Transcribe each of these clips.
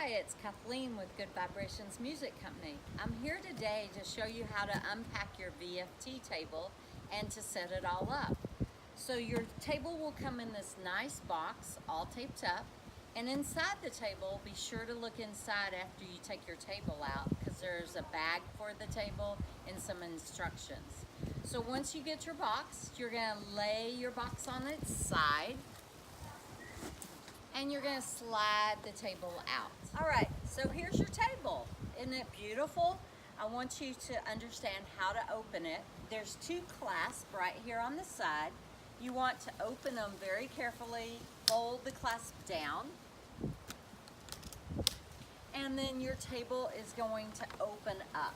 Hi, it's Kathleen with Good Vibrations Music Company. I'm here today to show you how to unpack your VFT table and to set it all up. So your table will come in this nice box, all taped up, and inside the table, be sure to look inside after you take your table out because there's a bag for the table and some instructions. So once you get your box, you're going to lay your box on its side and you're going to slide the table out. All right, so here's your table. Isn't it beautiful? I want you to understand how to open it. There's two clasps right here on the side. You want to open them very carefully, fold the clasp down, and then your table is going to open up.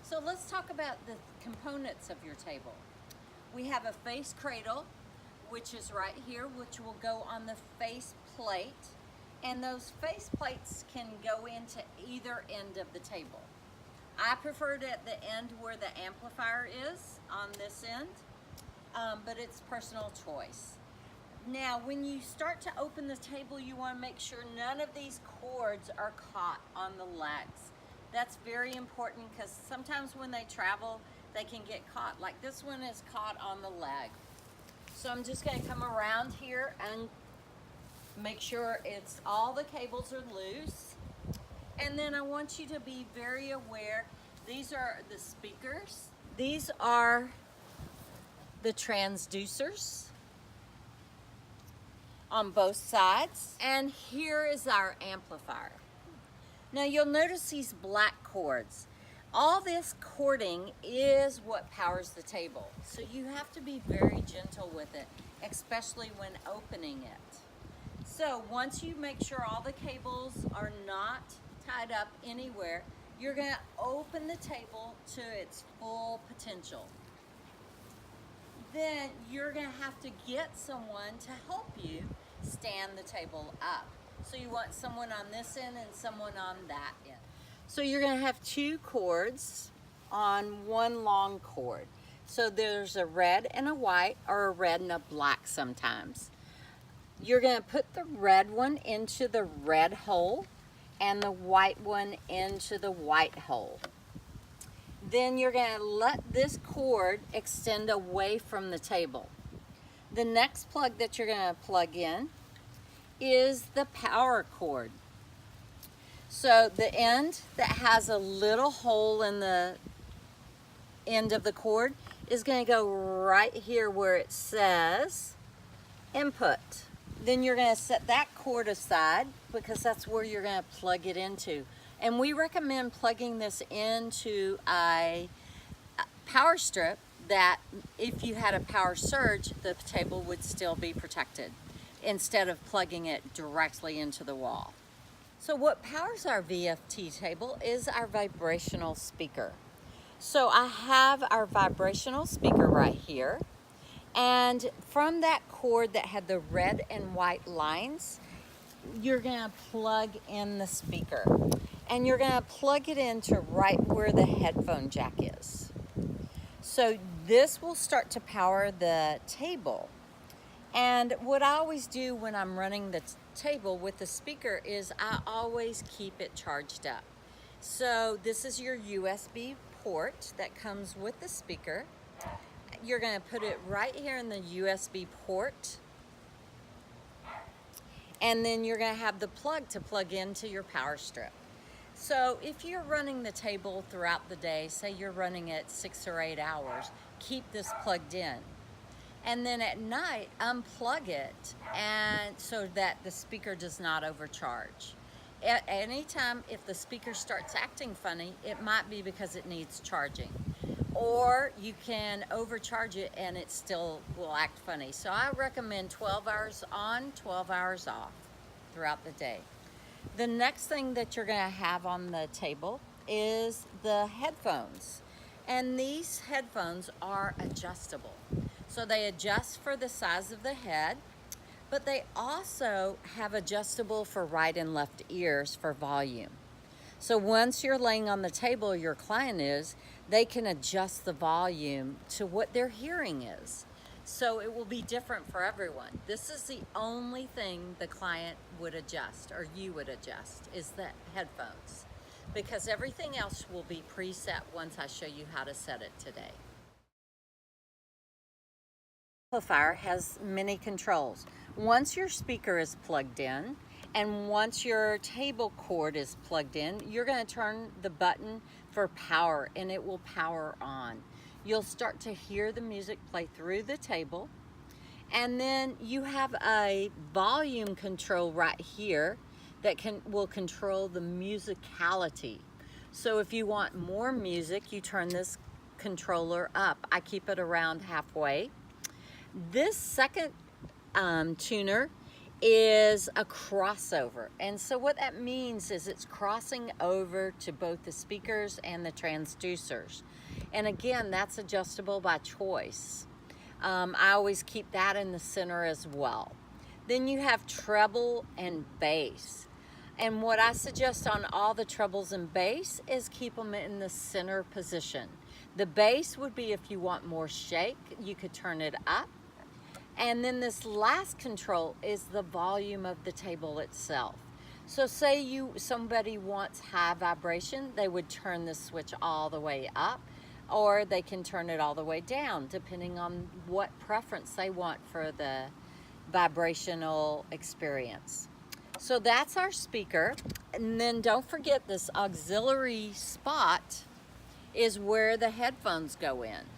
So let's talk about the components of your table. We have a face cradle, which is right here, which will go on the face plate. And those face plates can go into either end of the table. I prefer it at the end where the amplifier is on this end, but it's personal choice. Now, when you start to open the table, you want to make sure none of these cords are caught on the legs. That's very important because sometimes when they travel, they can get caught. Like this one is caught on the leg. So I'm just going to come around here and make sure it's all the cables are loose. And then I want you to be very aware, these are the speakers. These are the transducers on both sides. And here is our amplifier. Now you'll notice these black cords. All this cording is what powers the table. So you have to be very gentle with it, especially when opening it. So once you make sure all the cables are not tied up anywhere, you're going to open the table to its full potential. Then you're going to have to get someone to help you stand the table up. So you want someone on this end and someone on that end. So you're going to have two cords on one long cord. So there's a red and a white, or a red and a black sometimes. You're going to put the red one into the red hole and the white one into the white hole. Then you're going to let this cord extend away from the table. The next plug that you're going to plug in is the power cord. So the end that has a little hole in the end of the cord is going to go right here where it says input. Then you're going to set that cord aside because that's where you're going to plug it into. And we recommend plugging this into a power strip that if you had a power surge, the table would still be protected instead of plugging it directly into the wall. So what powers our VFT table is our vibrational speaker. So I have our vibrational speaker right here. And from that cord that had the red and white lines, you're going to plug in the speaker. And you're going to plug it into right where the headphone jack is. So this will start to power the table. And what I always do when I'm running the table with the speaker is I always keep it charged up. So this is your USB port that comes with the speaker. You're going to put it right here in the USB port. And then you're going to have the plug to plug into your power strip. So if you're running the table throughout the day, say you're running it 6 or 8 hours, keep this plugged in. And then at night, unplug it and so that the speaker does not overcharge. At any time, if the speaker starts acting funny, it might be because it needs charging. Or you can overcharge it and it still will act funny. So I recommend 12 hours on, 12 hours off throughout the day. The next thing that you're going to have on the table is the headphones. And these headphones are adjustable. So they adjust for the size of the head, but they also have adjustable for right and left ears for volume. So once you're laying on the table, your client is, they can adjust the volume to what their hearing is. So it will be different for everyone. This is the only thing the client would adjust, or you would adjust, is the headphones. Because everything else will be preset once I show you how to set it today. Amplifier has many controls. Once your speaker is plugged in, and once your table cord is plugged in, you're going to turn the button for power, and it will power on. You'll start to hear the music play through the table, and then you have a volume control right here that will control the musicality. So if you want more music, you turn this controller up. I keep it around halfway. This second tuner is a crossover, and so what that means is it's crossing over to both the speakers and the transducers, and again, that's adjustable by choice. I always keep that in the center as well. Then you have treble and bass, and what I suggest on all the trebles and bass is keep them in the center position. The bass would be if you want more shake, you could turn it up. And then this last control is the volume of the table itself. So say somebody wants high vibration, they would turn the switch all the way up, or they can turn it all the way down, depending on what preference they want for the vibrational experience. So that's our speaker. And then don't forget, this auxiliary spot is where the headphones go in.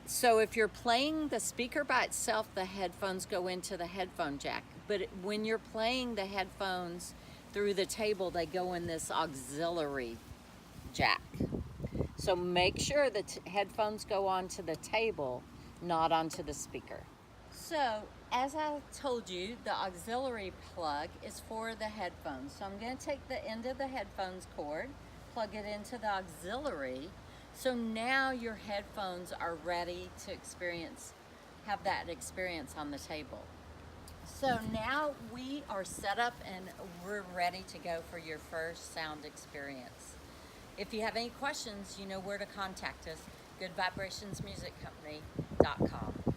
So if you're playing the speaker by itself, the headphones go into the headphone jack. But when you're playing the headphones through the table, they go in this auxiliary jack. So make sure the headphones go onto the table, not onto the speaker. So as I told you, the auxiliary plug is for the headphones. So I'm going to take the end of the headphones cord, plug it into the auxiliary. So now your headphones are ready to have that experience on the table. So now we are set up and we're ready to go for your first sound experience. If you have any questions, you know where to contact us, goodvibrationsmusiccompany.com.